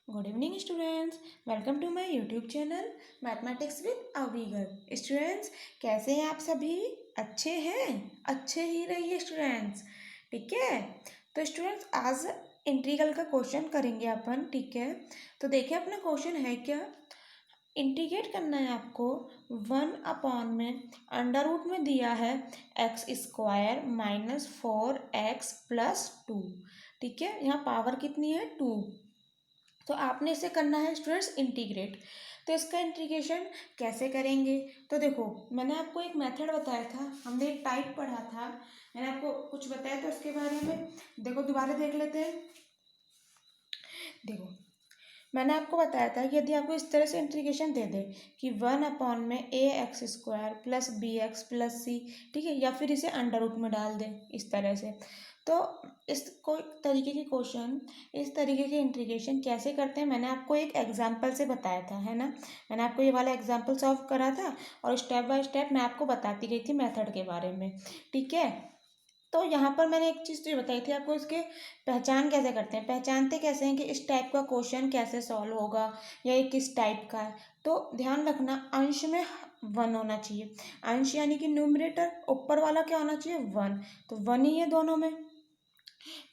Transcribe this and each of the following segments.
Good evening students, welcome to my YouTube channel mathematics with अवीगर। Students, कैसे हैं आप सभी? अच्छे हैं? अच्छे ही रहिए स्टूडेंट्स, ठीक है। तो स्टूडेंट्स, आज इंटीग्रल का क्वेश्चन करेंगे अपन, ठीक है। तो देखिए, अपना क्वेश्चन है क्या, इंटीग्रेट करना है आपको 1/में अंडर रूट में दिया है x² माइनस 4x+2, ठीक है। यहाँ पावर कितनी है? 2। तो आपने इसे करना है स्टूडेंट्स इंटीग्रेट। तो इसका इंटीग्रेशन कैसे करेंगे? तो देखो, मैंने आपको एक मेथड बताया था, हमने एक टाइप पढ़ा था, मैंने आपको कुछ बताया था उसके बारे में। देखो, दोबारा देख लेते हैं। देखो, मैंने आपको बताया था कि यदि आपको इस तरह से इंटीग्रेशन दे दे कि 1/ax² plus bx plus c, ठीक है, या फिर इसे अंडर रूट में डाल दे इस तरह से, तो इस कोई तरीके के क्वेश्चन, इस तरीके के इंटीग्रेशन कैसे करते हैं मैंने आपको एक एग्जांपल से बताया था, है ना। मैंने आपको ये वाला एग्जांपल सॉल्व करा था और स्टेप बाय स्टेप मैं आपको बताती गई थी मेथड के बारे में, ठीक है। तो यहाँ पर मैंने एक चीज़ तो ये बताई थी आपको, इसके पहचान कैसे करते हैं, पहचानते कैसे हैं कि इस टाइप का क्वेश्चन कैसे सॉल्व होगा या ये किस टाइप का है। तो ध्यान रखना, अंश में 1 होना चाहिए। अंश यानी कि न्यूमरेटर, ऊपर वाला क्या होना चाहिए? 1। तो 1 ही है दोनों में।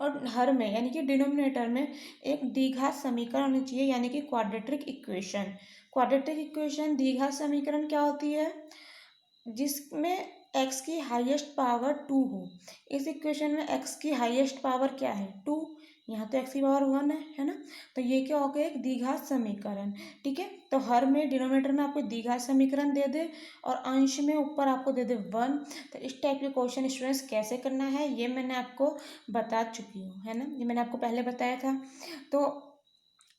और हर में यानी कि डिनोमिनेटर में एक द्विघात समीकरण होनी चाहिए, यानी कि क्वाड्रेटिक इक्वेशन। क्वाड्रेटिक इक्वेशन, द्विघात समीकरण क्या होती है? जिसमें x की हाईएस्ट पावर 2 हो। इस इक्वेशन में x की हाईएस्ट पावर क्या है? 2। यहाँ तो x की पावर 1 है ना। तो ये क्या हो गया? एक द्विघात समीकरण, ठीक है। तो हर में डिनोमिनेटर में आपको द्विघात समीकरण दे दे और अंश में ऊपर आपको दे दे 1। तो इस टाइप के क्वेश्चन स्टूडेंट्स कैसे करना है ये मैंने आपको बता चुकी हूँ, है ना, ये मैंने आपको पहले बताया था। तो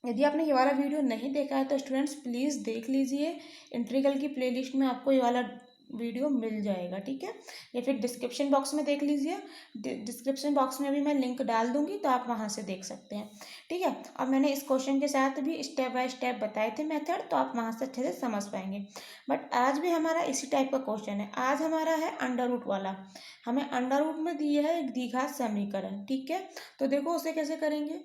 यदि आपने ये वाला वीडियो नहीं देखा है तो स्टूडेंट्स प्लीज़ देख लीजिए, इंटीग्रल की प्लेलिस्ट में आपको ये वाला वीडियो मिल जाएगा, ठीक है। या फिर डिस्क्रिप्शन बॉक्स में देख लीजिए, डिस्क्रिप्शन बॉक्स में भी मैं लिंक डाल दूंगी, तो आप वहाँ से देख सकते हैं, ठीक है। और मैंने इस क्वेश्चन के साथ भी स्टेप बाय स्टेप बताए थे मेथड, तो आप वहाँ से अच्छे से समझ पाएंगे। बट आज भी हमारा इसी टाइप का क्वेश्चन है। आज हमारा है अंडर रूट वाला, हमें अंडर रूट में दिया है एक द्विघात समीकरण, ठीक है। तो देखो उसे कैसे करेंगे।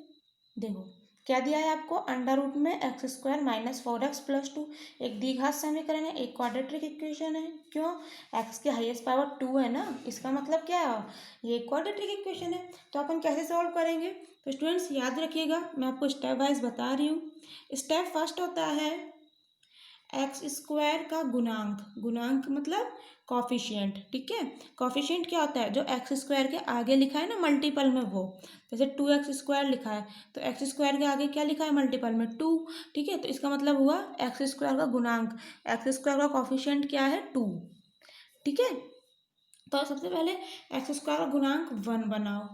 देखो, क्या दिया है आपको? अंडर रूट में x² माइनस 4x+2, एक द्विघात समीकरण है, एक क्वाड्रेटिक इक्वेशन है। क्यों? x की हाईएस्ट पावर 2 है ना, इसका मतलब क्या है? ये क्वाड्रेटिक इक्वेशन है। तो अपन कैसे सॉल्व करेंगे? तो स्टूडेंट्स याद रखिएगा, मैं आपको स्टेप वाइज बता रही हूँ। स्टेप फर्स्ट होता है x² का गुणांक। गुणांक मतलब कॉफिशिएंट, ठीक है। कॉफिशिएंट क्या होता है? जो x² के आगे लिखा है ना मल्टीपल में, वो जैसे 2x² लिखा है तो x² के आगे क्या लिखा है मल्टीपल में? 2, ठीक है। तो इसका मतलब हुआ x² का गुणांक, x² का कॉफिशिएंट क्या है? 2, ठीक है। तो सबसे पहले x² का गुणांक 1 बनाओ।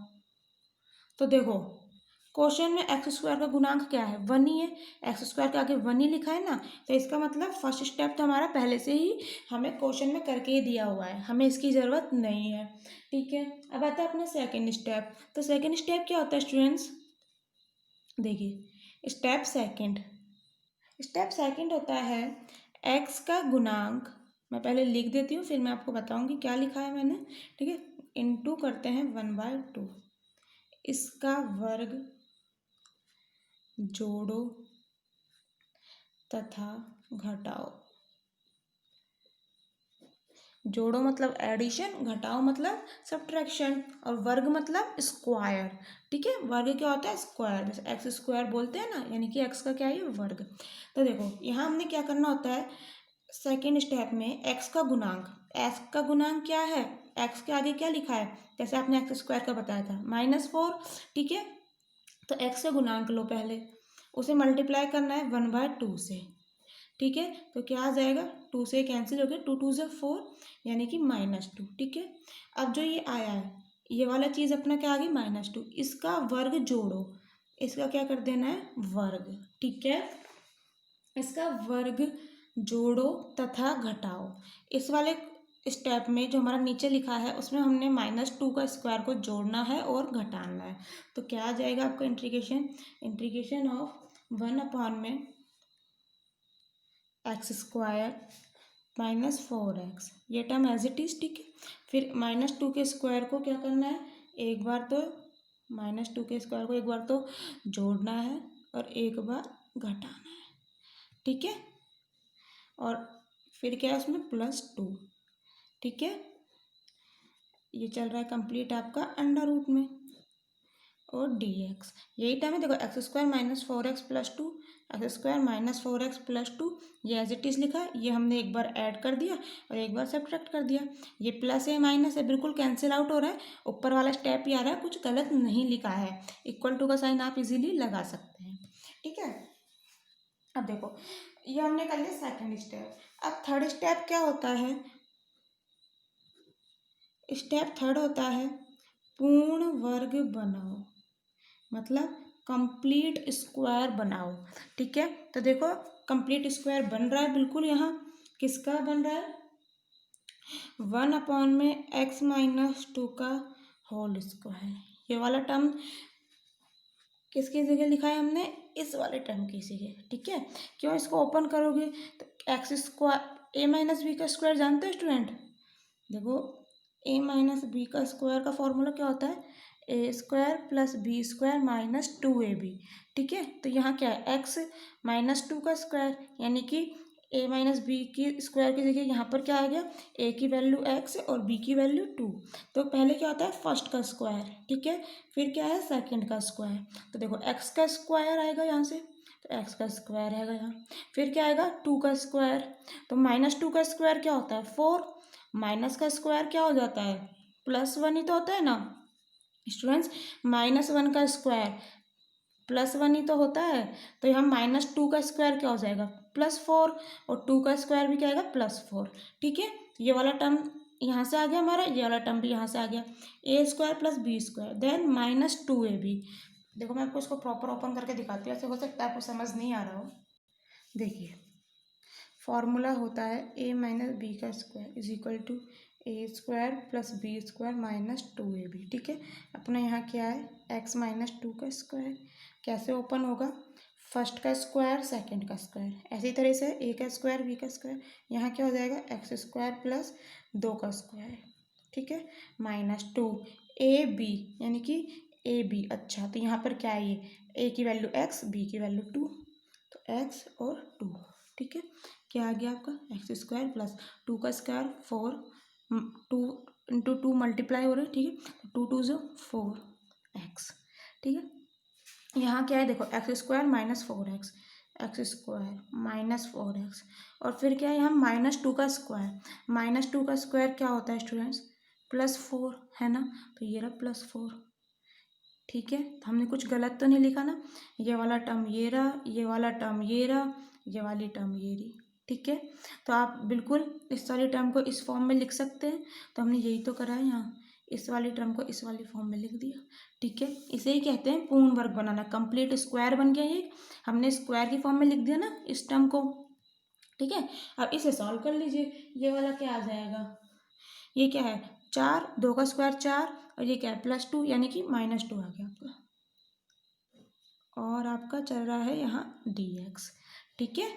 तो देखो, क्वेश्चन में x² का गुणांक क्या है? 1 ही है, x² के आगे 1 ही लिखा है ना। तो इसका मतलब फर्स्ट स्टेप तो हमारा पहले से ही हमें क्वेश्चन में करके ही दिया हुआ है, हमें इसकी ज़रूरत नहीं है, ठीक है। अब आता है अपना सेकेंड स्टेप। तो सेकेंड स्टेप क्या होता है स्टूडेंट्स? देखिए, स्टेप सेकेंड होता है x का गुणांक। मैं पहले लिख देती हूँ, फिर मैं आपको बताऊँगी क्या लिखा है मैंने, ठीक है। इंटू करते हैं 1/2, इसका वर्ग जोड़ो तथा घटाओ। जोड़ो मतलब एडिशन, घटाओ मतलब सब्ट्रैक्शन, और वर्ग मतलब स्क्वायर, ठीक है। वर्ग क्या होता है? स्क्वायर, जैसे x² बोलते हैं ना, यानी कि x का क्या है? वर्ग। तो देखो, यहाँ हमने क्या करना होता है सेकेंड स्टेप में, x का गुणांक। x का गुणांक क्या है? x के आगे क्या लिखा है? जैसे आपने x² का बताया था -4, ठीक है। तो x का गुणांक लो पहले, उसे मल्टीप्लाई करना है 1/2 से, ठीक है। तो क्या आ जाएगा? 2 से कैंसिल हो गया, 2 2 से 4, यानी कि -2, ठीक है। अब जो ये आया है, ये वाला चीज़ अपना क्या आ गई? -2, इसका वर्ग जोड़ो, इसका क्या कर देना है? वर्ग, ठीक है। इसका वर्ग जोड़ो तथा घटाओ। इस वाले स्टेप में जो हमारा नीचे लिखा है उसमें हमने -2 का स्क्वायर को जोड़ना है और घटाना है। तो क्या आ जाएगा आपका इंटीग्रेशन ऑफ 1/में x² -4x, ये टर्म एज इट इज, ठीक है। फिर -2 के स्क्वायर को क्या करना है? एक बार तो -2 के स्क्वायर को एक बार तो जोड़ना है और एक बार घटाना है, ठीक है। और फिर क्या है उसमें +2, ठीक है। ये चल रहा है कंप्लीट आपका अंडर रूट में और dx यही टाइम है। देखो x² - 4x + 2, x² - 4x + 2, ये एज इट इज़ लिखा है। ये हमने एक बार ऐड कर दिया और एक बार सब्ट्रैक्ट कर दिया। ये प्लस है माइनस है बिल्कुल कैंसिल आउट हो रहा है। ऊपर वाला स्टेप ही आ रहा है, कुछ गलत नहीं लिखा है। इक्वल टू का साइन आप इजीली लगा सकते हैं, ठीक है। अब देखो ये हमने कर लिया सेकंड स्टेप। अब थर्ड स्टेप क्या होता है? स्टेप थर्ड होता है पूर्ण वर्ग बनाओ, मतलब कंप्लीट स्क्वायर बनाओ, ठीक है। तो देखो कंप्लीट स्क्वायर बन रहा है बिल्कुल। यहाँ किसका बन रहा है? 1 में x - 2 का होल स्क्वायर। ये वाला टर्म किसकी जगह लिखा है हमने? इस वाले टर्म की जगह, ठीक है। क्यों? इसको ओपन करोगे तो x² a - b का स्क्वायर जानते हो स्टूडेंट? देखो a - b का स्क्वायर का फॉर्मूला क्या होता है? a² + b² - 2ab, ठीक है। तो यहाँ क्या है? x - 2 का स्क्वायर, यानी कि a - b की स्क्वायर की जगह यहाँ पर क्या आ गया? a की वैल्यू x और b की वैल्यू 2। तो पहले क्या होता है? फर्स्ट का स्क्वायर, ठीक है। फिर क्या है? सेकंड का स्क्वायर। तो देखो x का स्क्वायर आएगा यहाँ से, तो x का स्क्वायर आएगा यहाँ। फिर क्या आएगा? 2 का स्क्वायर। तो -2 का स्क्वायर क्या होता है? 4। माइनस का स्क्वायर क्या हो जाता है? +1 ही तो होता है ना स्टूडेंट्स। -1 का स्क्वायर +1 ही तो होता है। तो यहाँ -2 का स्क्वायर क्या हो जाएगा? +4। और 2 का स्क्वायर भी क्या आएगा? +4, ठीक है। ये वाला टर्म यहाँ से आ गया हमारा, ये वाला टर्म भी यहाँ से आ गया। a² + b² then -2ab। देखो मैं आपको इसको प्रॉपर ओपन करके दिखाती हूँ, ऐसे हो सकता है आपको समझ नहीं आ रहा हो। देखिए फॉर्मूला होता है a - b का square is equal to a² + b² - 2ab, ठीक है। अपना यहाँ क्या है? x - 2 का स्क्वायर। कैसे ओपन होगा? फर्स्ट का स्क्वायर सेकंड का स्क्वायर। ऐसी तरह से a का स्क्वायर b का स्क्वायर। यहाँ क्या हो जाएगा? x² + 2 का स्क्वायर, ठीक है, -2ab, यानी कि ab। अच्छा तो यहाँ पर क्या है? ये a की वैल्यू x, b की वैल्यू 2, तो x और 2, ठीक है। क्या आ गया आपका? x² + 2 का स्क्वायर 4, 2 × 2 मल्टीप्लाई हो रहा है, ठीक है। 2 2 = 4x, ठीक है। यहाँ क्या है? देखो x² - 4x, x² - 4x, और फिर क्या है यहाँ? -2 का स्क्वायर। -2 का स्क्वायर क्या होता है स्टूडेंट्स? +4 है ना। तो ये रहा +4, ठीक है। तो हमने कुछ गलत तो नहीं लिखा ना। ये वाला टर्म ये रहा, ये वाला टर्म ये रहा, ये वाली टर्म ये रही, ठीक है। तो आप बिल्कुल इस वाली टर्म को इस फॉर्म में लिख सकते हैं। तो हमने यही तो करा है यहाँ, इस वाली टर्म को इस वाली फॉर्म में लिख दिया, ठीक है। इसे ही कहते हैं पूर्ण वर्ग बनाना। कंप्लीट स्क्वायर बन गया ये, हमने स्क्वायर की फॉर्म में लिख दिया ना इस टर्म को, ठीक है। अब इसे सॉल्व कर लीजिए। ये वाला क्या आ जाएगा? ये क्या है? 4, 2 का स्क्वायर 4, और ये क्या है? +2, यानी कि -2 आ गया आपका। और आपका चल रहा है यहाँ dx, ठीक है।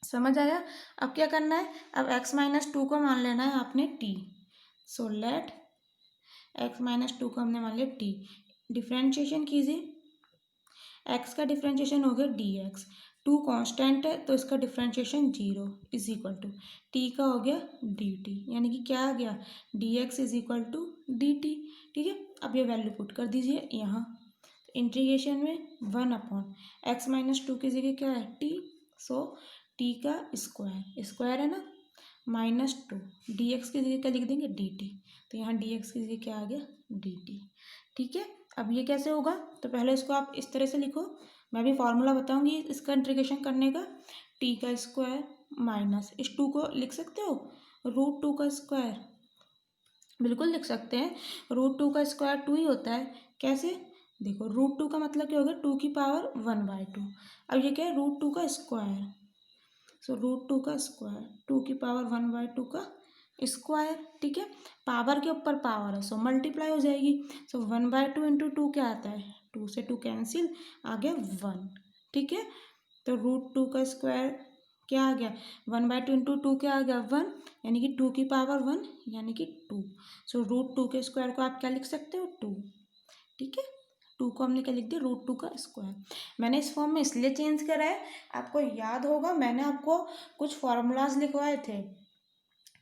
समझ आया? अब क्या करना है? अब x - 2 को मान लेना है आपने t। सो लेट x - 2 को हमने मान लिया t। डिफ्रेंशिएशन कीजिए। x का डिफ्रेंशिएशन हो गया dx। 2 कांस्टेंट है तो इसका differentiation 0 is equal to t का हो गया dt, यानी कि क्या आ गया? dx is equal to dt, ठीक है। अब ये वैल्यू पुट कर दीजिए यहाँ। इंटीग्रेशन में 1/x - 2 की जगह क्या है? t। सो t का स्क्वायर है ना, -2 dx की जगह क्या लिख देंगे? dt। तो यहाँ dx की जगह क्या आ गया? dt, ठीक है। अब ये कैसे होगा? तो पहले इसको आप इस तरह से लिखो, मैं भी फॉर्मूला बताऊंगी इसका इंटीग्रेशन करने का। t का स्क्वायर माइनस इस 2 को लिख सकते हो √2 का स्क्वायर, बिल्कुल लिख सकते हैं। √2 का स्क्वायर 2 ही होता है। कैसे? देखो √2 का मतलब क्या हो गया? 2 की पावर 1/2। अब ये क्या है? √2 का स्क्वायर। सो √2 का स्क्वायर 2 की पावर 1/2 का स्क्वायर, ठीक है। पावर के ऊपर पावर है सो मल्टीप्लाई हो जाएगी। सो 1/2 × 2 क्या आता है? 2 से 2 कैंसिल, आ गया 1, ठीक है। तो √2 का स्क्वायर क्या आ गया? 1/2 × 2 क्या आ गया? 1, यानी कि 2 की पावर 1, यानी कि 2। सो √2 के स्क्वायर को आप क्या लिख सकते हो? 2, ठीक है। टू को हमने क्या लिख दिया, √2 का स्क्वायर। मैंने इस फॉर्म में इसलिए चेंज करा है, आपको याद होगा मैंने आपको कुछ फार्मूलाज लिखवाए थे,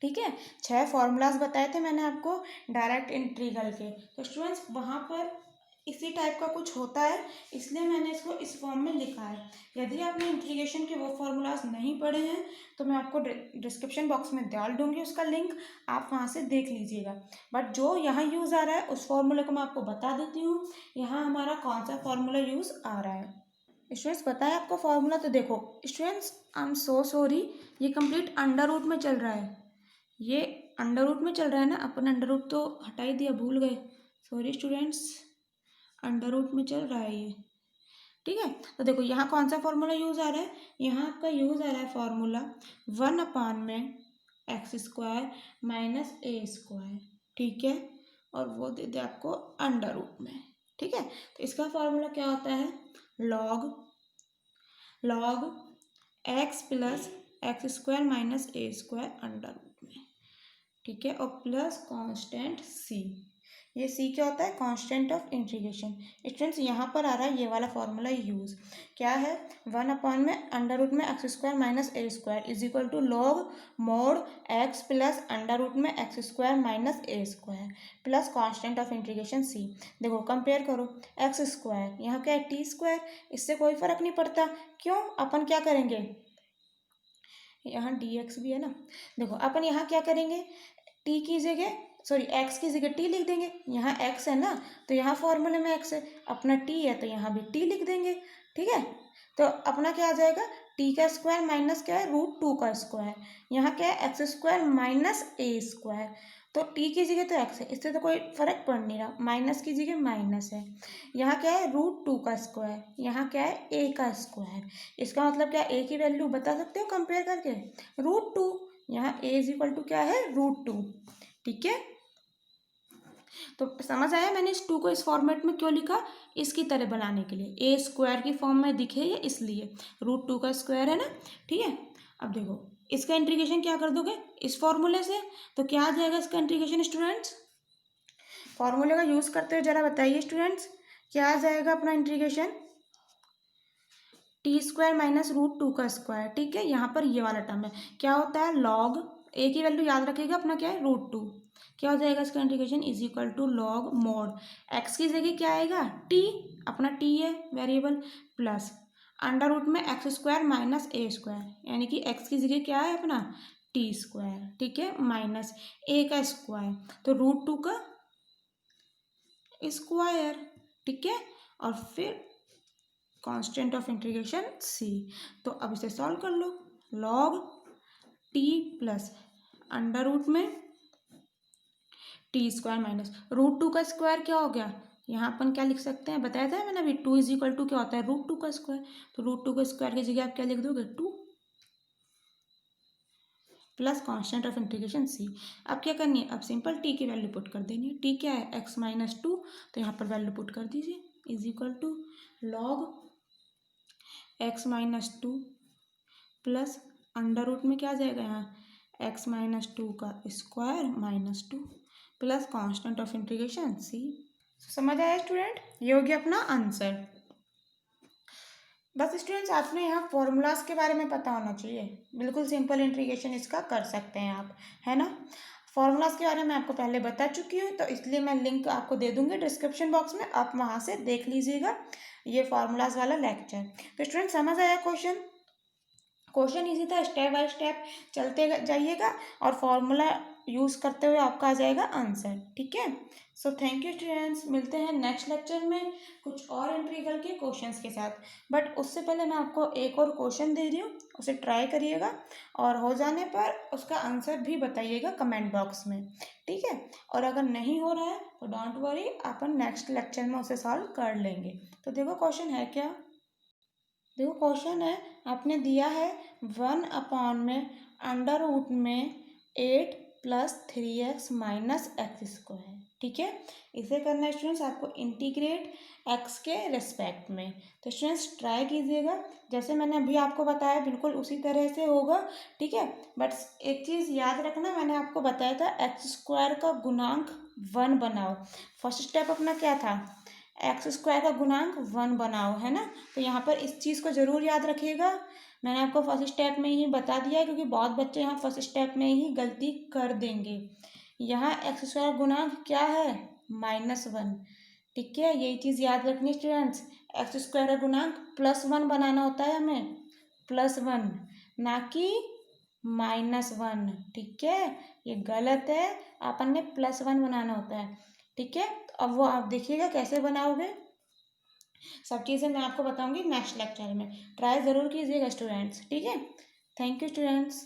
ठीक है, 6 फार्मूलाज बताए थे मैंने आपको डायरेक्ट इंटीग्रल के। तो स्टूडेंट्स वहाँ पर इसी टाइप का कुछ होता है, इसलिए मैंने इसको इस फॉर्म में लिखा है। यदि आपने इंटीग्रेशन के वो फार्मूलाज नहीं पढ़े हैं तो मैं आपको डिस्क्रिप्शन बॉक्स में डाल दूंगी उसका लिंक, आप वहाँ से देख लीजिएगा। बट जो यहाँ यूज़ आ रहा है उस फॉर्मूले को मैं आपको बता देती हूँ, यहाँ हमारा कौन सा फॉर्मूला यूज़ आ रहा है। स्टूडेंट्स बताएं आपको फॉर्मूला, तो देखो students I am so sorry, ये कंप्लीट अंडर रूट में चल रहा है, ये अंडर रूट में चल रहा है ना, अपन अंडर रूट तो हटा ही दिया, भूल गए, सॉरी स्टूडेंट्स, अंडर रूट में चल रहा है ये, ठीक है। तो देखो यहाँ कौन सा फॉर्मूला यूज़ आ रहा है, यहाँ आपका यूज़ आ रहा है फॉर्मूला 1 में x² माइनस a², ठीक है, और वो दे दे आपको अंडर रूट में, ठीक है। तो इसका फॉर्मूला क्या होता है, log x plus x² minus a² under root में, ठीक है, और प्लस कांस्टेंट c, ये c क्या होता है, कांस्टेंट ऑफ इंटीग्रेशन। स्टूडेंट्स यहाँ पर आ रहा है ये वाला फॉर्मूला यूज़, क्या है, 1 में अंडर रूट में x² minus a² is equal to log mod x plus under root में x² minus a² plus constant of integration c। देखो कंपेयर करो, x², यहाँ क्या है t², इससे कोई फर्क नहीं पड़ता, क्यों, अपन क्या करेंगे, यहाँ dx भी है ना, देखो अपन यहाँ क्या करेंगे, t की जगह सॉरी x की जगह t लिख देंगे, यहाँ x है ना तो यहाँ फॉर्मूले में x है, अपना t है तो यहाँ भी t लिख देंगे, ठीक है। तो अपना क्या आ जाएगा, t का स्क्वायर माइनस क्या है, √2 का स्क्वायर, यहाँ क्या है x² माइनस a², तो t की जगह तो x है, इससे तो कोई फर्क पड़ नहीं रहा, माइनस की जगह माइनस है, यहाँ क्या है √2 का स्क्वायर, यहाँ क्या है a का स्क्वायर, इसका मतलब क्या, a की वैल्यू बता सकते हो कंपेयर करके, √2, यहाँ a इज इक्वल टू क्या है, √2, ठीक है। तो समझ आया मैंने इस 2 को इस फॉर्मेट में क्यों लिखा, इसकी तरह बनाने के लिए, a² की फॉर्म में दिखे ये इसलिए, √2 का स्क्वायर है ना, ठीक है। अब देखो इसका इंटीग्रेशन क्या कर दोगे इस फॉर्मूले से, तो क्या आ जाएगा इसका इंटीग्रेशन स्टूडेंट्स, फॉर्मूले का यूज़ करते हुए जरा बताइए स्टूडेंट्स, क्या आ जाएगा अपना इंटीग्रेशन, t² माइनस √2 का स्क्वायर, ठीक है, यहाँ पर ये वाला टर्म है, क्या होता है लॉग, a की वैल्यू याद रखिएगा अपना क्या है √2, क्या हो जाएगा इसका integration is equal to log mod x की जगह क्या आएगा, t, अपना t है वेरिएबल, प्लस अंडर रूट में x² माइनस a², यानी कि x की जगह क्या है अपना t², ठीक है, माइनस a का स्क्वायर, तो √2 का स्क्वायर, ठीक है, और फिर कांस्टेंट ऑफ इंटीग्रेशन c। तो अब इसे सॉल्व कर लो, log t plus under root में t² माइनस √2 का स्क्वायर क्या हो गया, यहाँ अपन क्या लिख सकते हैं, बताया था मैंने अभी, 2 इज इक्वल टू क्या होता है, √2 का स्क्वायर, तो √2 का स्क्वायर की जगह आप क्या लिख दोगे, 2 plus constant of integration c। अब क्या करनी है, अब सिंपल t की वैल्यू पुट कर देनी है, t क्या है x माइनस 2, तो यहाँ पर वैल्यू पुट कर दीजिए, is equal to log x minus 2 plus under root में क्या आ जाएगा, यहाँ x माइनस 2 का square minus 2 plus constant of integration c। समझ आया स्टूडेंट, ये हो गया अपना आंसर। बस स्टूडेंट्स आपने यहाँ फॉर्मूलाज के बारे में पता होना चाहिए, बिल्कुल सिंपल इंटीग्रेशन इसका कर सकते हैं आप, है ना। फॉर्मूलाज के बारे में आपको पहले बता चुकी हूँ, तो इसलिए मैं लिंक आपको दे दूँगी डिस्क्रिप्शन बॉक्स में, आप वहाँ से देख लीजिएगा ये फॉर्मूलाज वाला लेक्चर। तो स्टूडेंट समझ आया क्वेश्चन इजी था, स्टेप बाय स्टेप चलते जाइएगा और फॉर्मूला यूज़ करते हुए आपका आ जाएगा आंसर, ठीक है। सो थैंक यू स्टूडेंट्स, मिलते हैं नेक्स्ट लेक्चर में कुछ और इंटीग्रल के क्वेश्चंस के साथ। बट उससे पहले मैं आपको एक और क्वेश्चन दे रही हूँ, उसे ट्राई करिएगा और हो जाने पर उसका आंसर भी बताइएगा कमेंट बॉक्स में, ठीक है। और अगर नहीं हो रहा है तो don't worry, upon next lecture में उसे सॉल्व कर लेंगे। तो देखो क्वेश्चन है क्या, देखो क्वेश्चन है, आपने दिया है 1 में अंडर रूट में 8 प्लस 3x माइनस x², ठीक है। इसे करना है स्टूडेंट्स आपको इंटीग्रेट x के रेस्पेक्ट में। तो स्टूडेंट्स ट्राई कीजिएगा, जैसे मैंने अभी आपको बताया बिल्कुल उसी तरह से होगा, ठीक है। बट एक चीज़ याद रखना, मैंने आपको बताया था x² का गुणांक 1 बनाओ, फर्स्ट स्टेप अपना क्या था, एक्स स्क्वायर का गुणांक 1 बनाओ, है ना। तो यहाँ पर इस चीज़ को ज़रूर याद रखिएगा। मैंने आपको फर्स्ट स्टेप में ही बता दिया है, क्योंकि बहुत बच्चे यहाँ फर्स्ट स्टेप में ही गलती कर देंगे। यहाँ एक्स स्क्वायर गुणांक क्या है, -1, ठीक है। यही चीज़ याद रखनी स्टूडेंट्स। एक्स स्क्वायर का गुणांक +1 बनाना होता है हमें, +1, ना कि -1, ठीक है। ये गलत है, अपन ने +1 बनाना होता है, ठीक है। तो अब वो आप देखिएगा कैसे बनाओगे, सब चीज़ें मैं आपको बताऊंगी नेक्स्ट लेक्चर में। ट्राई ज़रूर कीजिएगा स्टूडेंट्स, ठीक है। Thank you students.